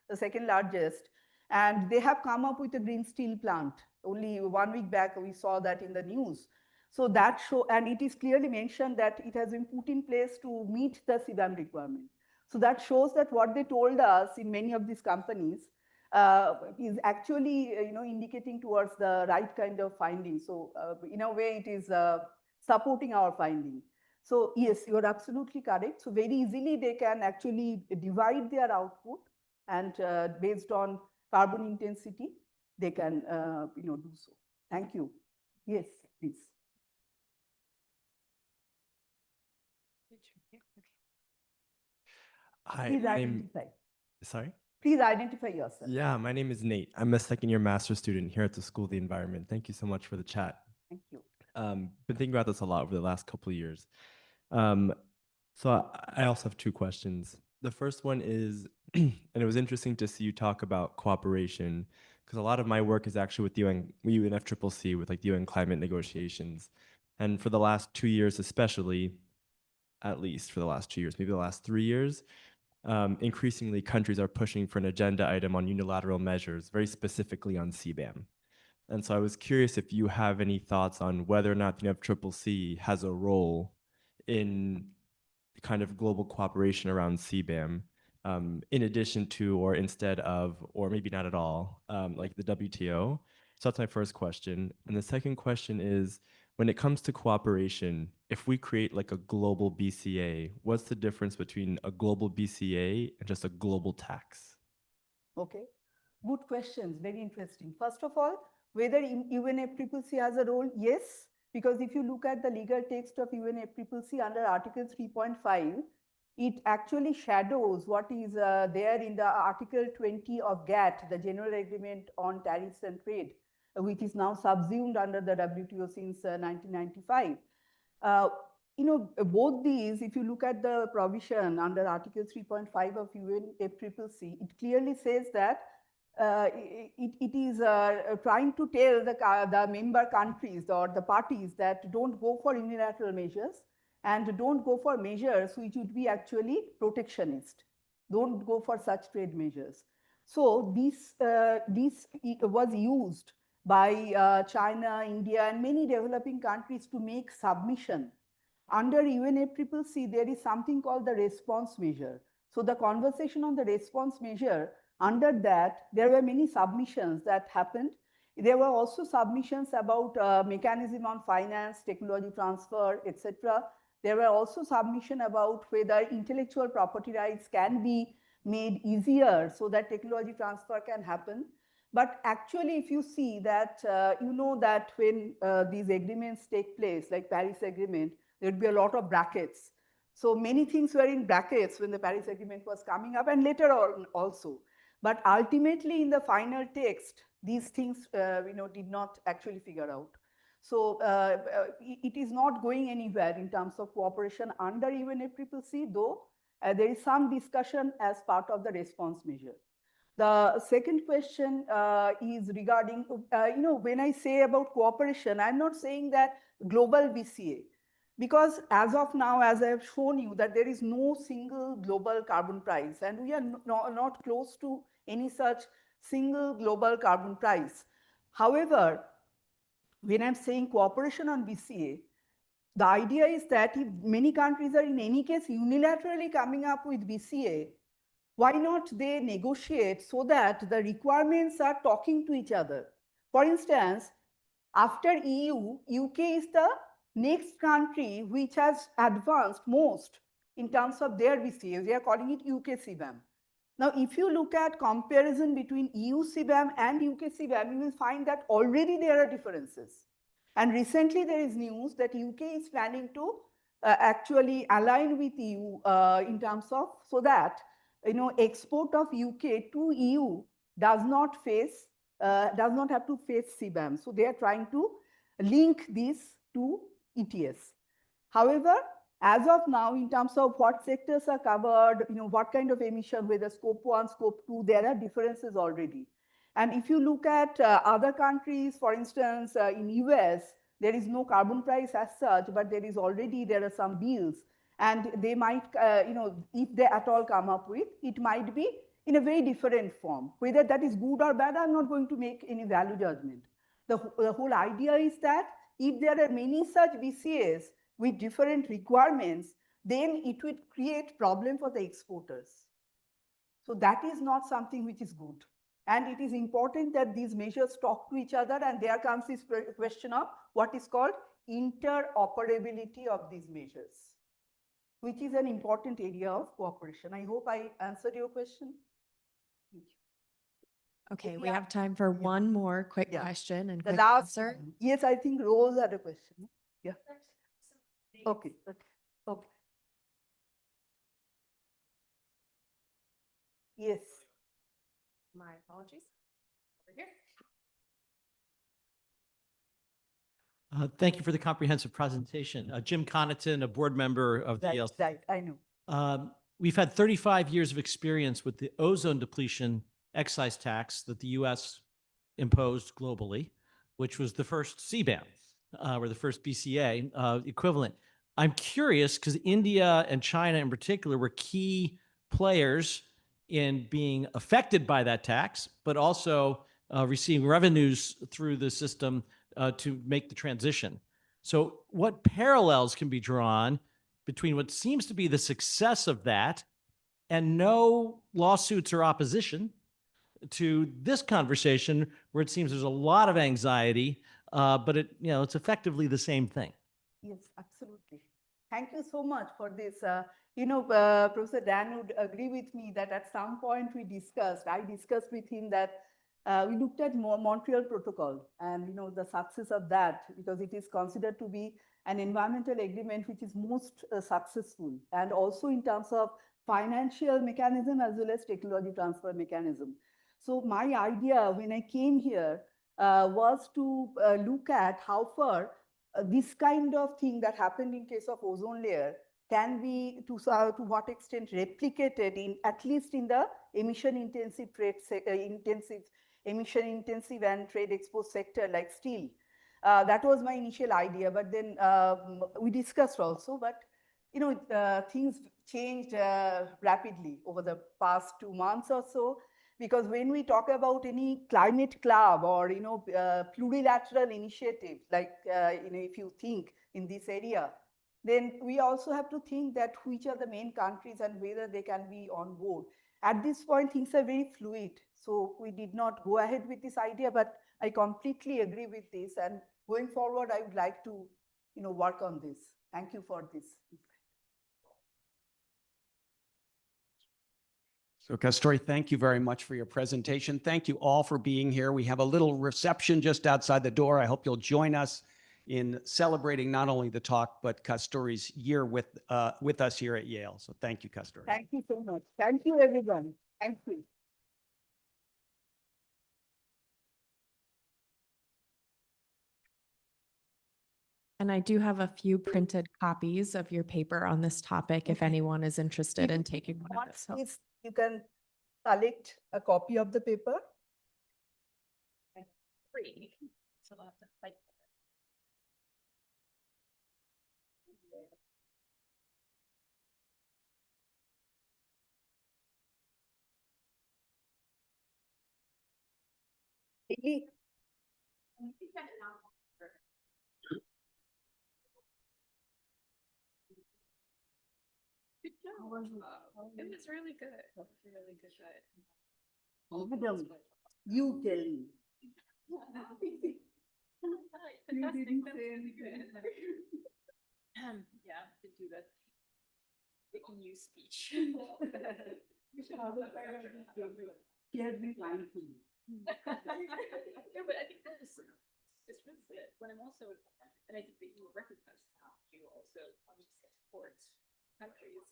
the second largest, and they have come up with a green steel plant. Only 1 week back, we saw that in the news. So that show, and it is clearly mentioned that it has been put in place to meet the CBAM requirement. So that shows that what they told us in many of these companies is actually indicating towards the right kind of finding. So in a way, it is supporting our finding. So yes, you are absolutely correct. So very easily they can actually divide their output, and based on carbon intensity, they can do so. Thank you. Yes, please. Hi, Please identify. sorry? Please identify yourself. Yeah, my name is Nate. I'm a second-year master's student here at the School of the Environment. Thank you so much for the chat. Thank you. Been thinking about this a lot over the last couple of years. So I also have two questions. The first one is, and it was interesting to see you talk about cooperation, because a lot of my work is actually with UNFCCC, with like the UN climate negotiations. And for the last 2 years, especially, at least for the last 2 years, maybe the last 3 years, increasingly countries are pushing for an agenda item on unilateral measures, very specifically on CBAM. And so I was curious if you have any thoughts on whether or not the UNFCCC has a role in kind of global cooperation around CBAM, in addition to or instead of, or maybe not at all, like the WTO. So that's my first question. And the second question is, when it comes to cooperation, if we create like a global BCA, what's the difference between a global BCA and just a global tax? Okay, good questions, very interesting. First of all, whether UNFCCC has a role, yes, because if you look at the legal text of UNFCCC under Article 3.5, it actually shadows what is there in the Article 20 of GATT, the General Agreement on Tariffs and Trade, which is now subsumed under the WTO since 1995. Both these, if you look at the provision under Article 3.5 of UNFCCC, it clearly says that it is trying to tell the member countries or the parties that don't go for unilateral measures, and don't go for measures which would be actually protectionist. Don't go for such trade measures. So this was used by China, India, and many developing countries to make submission. Under UNFCCC, there is something called the response measure. So the conversation on the response measure, under that, there were many submissions that happened. There were also submissions about mechanism on finance, technology transfer, etc. There were also submissions about whether intellectual property rights can be made easier so that technology transfer can happen. But actually, if you see that, you know that when these agreements take place, like Paris Agreement, there would be a lot of brackets. So many things were in brackets when the Paris Agreement was coming up, and later on also. But ultimately, in the final text, these things did not actually figure out. So it is not going anywhere in terms of cooperation under UNFCCC, though there is some discussion as part of the response measure. The second question is regarding, when I say about cooperation, I'm not saying that global BCA, because as of now, as I have shown you, that there is no single global carbon price, and we are not close to any such single global carbon price. However, when I'm saying cooperation on BCA, the idea is that if many countries are in any case unilaterally coming up with BCA, why not they negotiate so that the requirements are talking to each other? For instance, after EU, UK is the next country which has advanced most in terms of their BCA. They are calling it UK CBAM. Now, if you look at comparison between EU CBAM and UK CBAM, you will find that already there are differences. And recently there is news that UK is planning to actually align with EU in terms of, so that export of UK to EU does not have to face CBAM. So they are trying to link this to ETS. However, as of now, in terms of what sectors are covered, what kind of emission, whether scope 1, scope 2, there are differences already. And if you look at other countries, for instance, in US, there is no carbon price as such, but there are some bills. And they might, if they at all come up with, it might be in a very different form. Whether that is good or bad, I'm not going to make any value judgment. The whole idea is that if there are many such BCAs with different requirements, then it would create problem for the exporters. So that is not something which is good. And it is important that these measures talk to each other, and there comes this question of what is called interoperability of these measures, which is an important area of cooperation. I hope I answered your question. Thank you. Okay, If we you have time for one more quick question and The quick last answer. one. Yes, I think Rose had a question. Yeah. Okay. Okay. Yes. My apologies. Over here. Thank you for the comprehensive presentation. Jim Connaughton, a board member of the Right, Yale. right, I know. We've had 35 years of experience with the ozone depletion excise tax that the U.S. imposed globally, which was the first CBAM, or the first BCA equivalent. I'm curious because India and China in particular were key players in being affected by that tax, but also receiving revenues through the system to make the transition. So what parallels can be drawn between what seems to be the success of that and no lawsuits or opposition to this conversation where it seems there's a lot of anxiety, but it's effectively the same thing? Yes, absolutely. Thank you so much for this. Professor Dan would agree with me that at some point I discussed with him that we looked at Montreal Protocol and the success of that, because it is considered to be an environmental agreement which is most successful, and also in terms of financial mechanism as well as technology transfer mechanism. So my idea when I came here was to look at how far this kind of thing that happened in case of ozone layer can be to what extent replicated in at least in the emission intensive and trade exposed sector like steel. That was my initial idea, but then we discussed also. But things changed rapidly over the past 2 months or so. Because when we talk about any climate club or plurilateral initiative, like if you think in this area, then we also have to think that which are the main countries and whether they can be on board. At this point, things are very fluid, so we did not go ahead with this idea. But I completely agree with this, and going forward, I would like to work on this. Thank you for this. So Kasturi, thank you very much for your presentation. Thank you all for being here. We have a little reception just outside the door. I hope you'll join us in celebrating not only the talk, but Kasturi's year with us here at Yale. So thank you, Kasturi. Thank you so much. Thank you, everyone. Thank you. And I do have a few printed copies of your paper on this topic if Okay. anyone is interested in taking one of Once those. is you can collect a copy of the paper. Free. So I'll have to fight for it. Really? Good job. How was it? It was really good. Really good. Madam, you tell me. You didn't say anything. Yeah, to do the new speech. She has been trying to. Yeah, but I think that is, it's really good. When I'm also, and I think that you recognize how you also support countries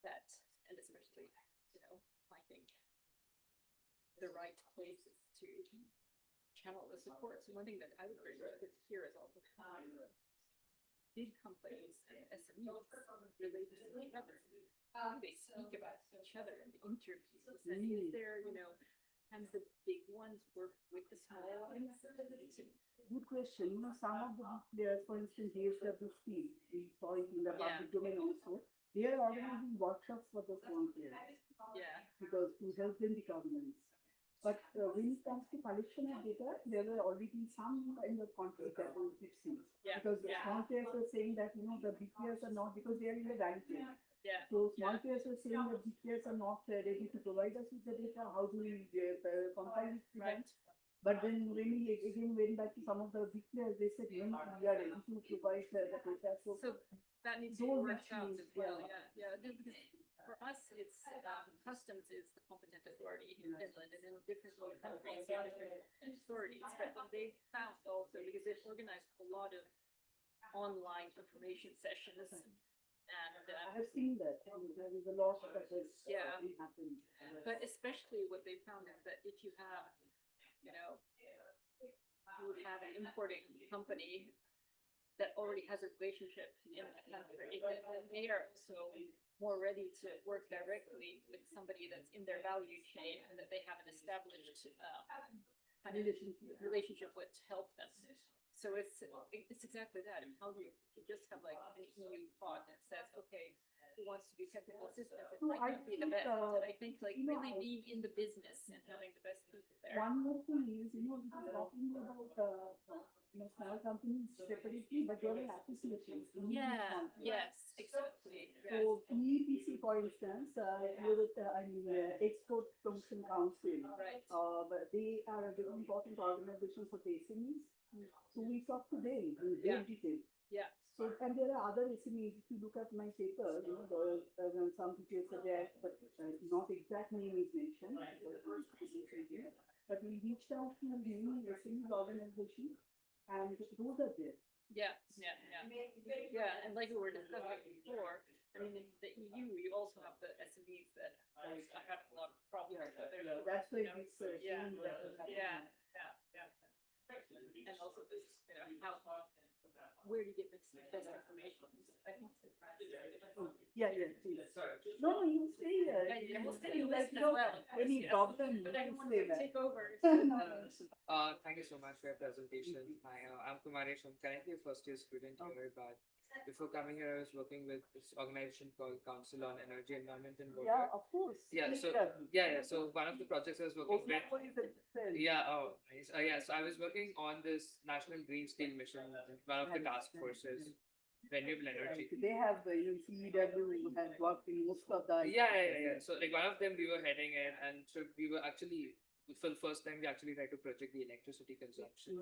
that, and especially, finding the right places to channel the support. So one thing that I would really like to hear is also how big companies and SMEs relate to each other. How they speak about each other in the interviews. And is there, can the big ones work with the small ones? Good question. Some of the big players, for instance, DSWC, we saw it in the public domain also. They are organizing workshops for the small players. Yeah. Because to help them decarbonize. But when it comes to collection of data, there were already some kind of conflict that we could see. Yeah. Because the small players were saying that, the big players are not, because they are in the value chain. Yeah. So small players were saying that big players are not ready to provide us with the data. How do we comply with them? But then when we again went back to some of the big players, they said, we are ready to provide the data. So That needs to be worked out as well. Yeah. Because for us, it's customs is the competent authority in Finland, and in different countries, there are different authorities. But they found also, because they've organized a lot of online information sessions, and I have seen that. There is a lot that has happened. but especially what they found is that if you have, you would have an importing company that already has a relationship in the country, and they are so more ready to work directly with somebody that's in their value chain and that they have an established kind of relationship with to help them. So it's exactly that. And how do you just have like an EU pod that says, okay, who wants to be technical assistance? It might not be the best. And I think like really being in the business and having the best people there. One more thing is, we are talking about small companies separately, but there are associations. Yes, exactly. So EPC, for instance, Export Promotion Council. Right. But they are a very important organization for the SMEs. So we talk to them in great detail. Yeah. So, and there are other SMEs. If you look at my paper, some details are there, but not exact name is mentioned. But we reached out to many SMEs organizations, and those are there. Yeah, and like we were discussing before, I mean, in the EU, you also have the SMEs that have a lot of problems. So That's why this yeah, change that is happening. and also this, how where do you get this best information? I think Yeah, please. No, you stay here. Yeah, we'll stay and listen as No, well. any problem, But I you don't want stay to there. take over. Thank you so much for your presentation. I'm Kumaresh. I'm currently a first year student here, but before coming here, I was working with this organization called Council on Energy, Environment and Water. Yeah, of course. Yeah, so yeah. So one of the projects I was working with. Yeah. Oh, nice. Yeah. So I was working on this National Green Steel Mission, one of the task forces, renewable energy. They have, CBAM has worked in most of the. Yeah. So like one of them we were heading in, and so we were actually for the first time we actually tried to project the electricity consumption.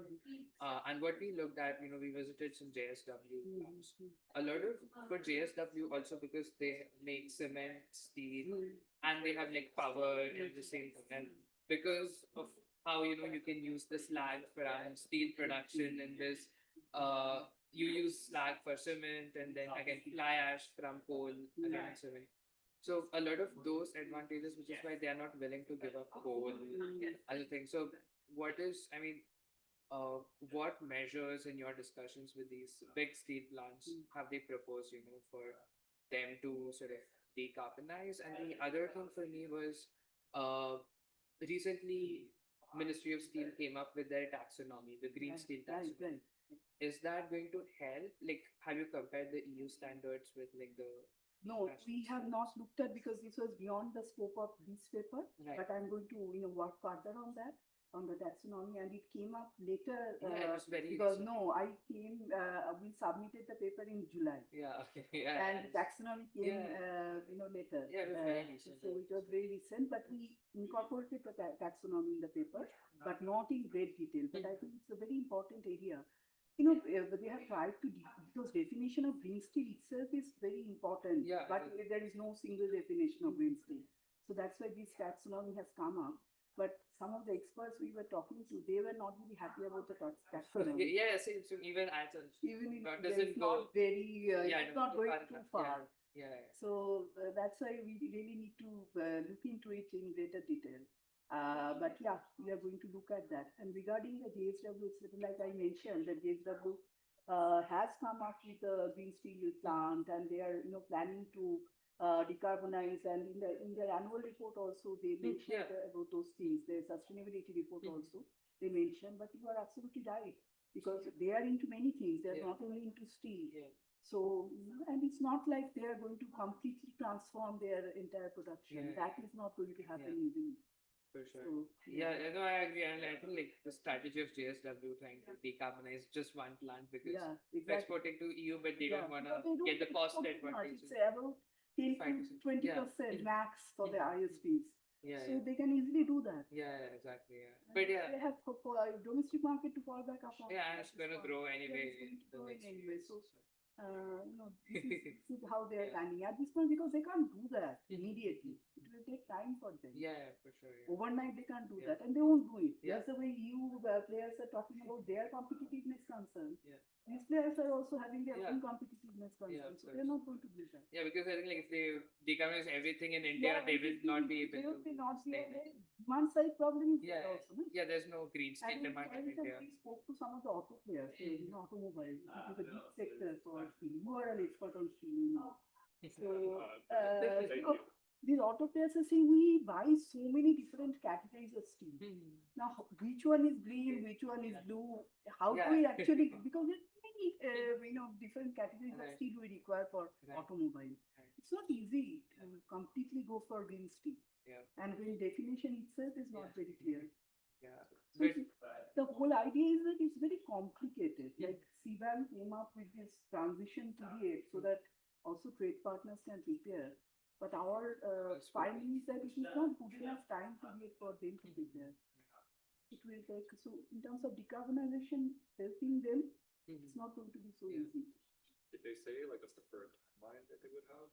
And what we looked at, we visited some JSW plants. A lot of for JSW also because they make cement, steel, and they have like power and the same thing. And because of how you can use the slag from steel production and this you use slag for cement and then again fly ash from coal again cement. So a lot of those advantages, which is why they are not willing to give up coal as a thing. So what measures in your discussions with these big steel plants have they proposed, for them to sort of decarbonize? And the other thing for me was recently Ministry of Steel came up with their taxonomy, the green steel taxonomy. Is that going to help? Like, have you compared the EU standards with like the No, we have not looked at because this was beyond the scope of this paper. Right. But I'm going to work further on that, on the taxonomy, and it came up later. Yeah, it was very because recent. we submitted the paper in July. Yeah, okay. Yeah. And taxonomy came, later. Yeah, it was very recent. So it was very recent, but we incorporated the taxonomy in the paper, but not in great detail. But I think it's a very important area. They have tried to, because definition of green steel itself is very important, Yeah, but there is no single definition of green steel. So that's why this taxonomy has come up. But some of the experts we were talking to, they were not really happy about the taxonomy. Yeah, so even as Even if doesn't it's go. not very, it's not going too enough. far. Yeah. So that's why we really need to look into it in greater detail. But yeah, we are going to look at that. And regarding the JSW, it's like I mentioned, the JSW has come up with a green steel plant, and they are planning to decarbonize. And in their annual report also they mentioned about those things. Their sustainability report also they mentioned. But you are absolutely right, because they are into many things. They are not only into steel. Yeah. So, and it's not like they are going to completely transform their entire production. Yeah. That is not going to happen easily. For sure. So, Yeah, no, I agree. And I think like the strategy of JSW trying to decarbonize just one plant because yeah, they're exactly. exporting to EU, but they don't want to But they don't get the cost export too much. advantage. It's about 10 to 20% max for the ISPs. Yeah, So they can easily do that. yeah, exactly. Yeah. And But yeah, they have for domestic market to fall back upon. yeah, and it's going to grow anyway. It's the going to grow next anyway. few So, years. this is how they're planning at this point, because they can't do that immediately. It will take time for them. Yeah, for sure. Yeah. Overnight they can't do Yeah. that, and they won't do it. Yeah. That's the way EU players are talking about their competitiveness concerns. Yeah. These players are also having their Yeah. own competitiveness concerns, Yeah, of so they're not going to do that. Yeah, because I think like if they decarbonize everything in India, they will not be able They will to. not be stay. able. Demand side problem is there Yeah, also. No? yeah. There's no green steel And demand in we India. spoke to some of the auto players, automobile, which is a big sector for steel. You are an expert on steel. So, these auto players are saying we buy so many different categories of steel. Now, which one is green, which one is blue? How do we actually, because there's many, different categories of Right. steel we require for Right. automobile. Right. It's not easy to completely go for green steel. Yeah. And when definition itself is not very clear. Yeah. So the whole idea is that it's very complicated. Like CBAM came up with this transition period so that also trade partners can prepare. But our finding is that it is not good enough time period for them to prepare. It will take, so in terms of decarbonization, helping them, it's not going to be so easy. Did they say like what's the current timeline that they would have?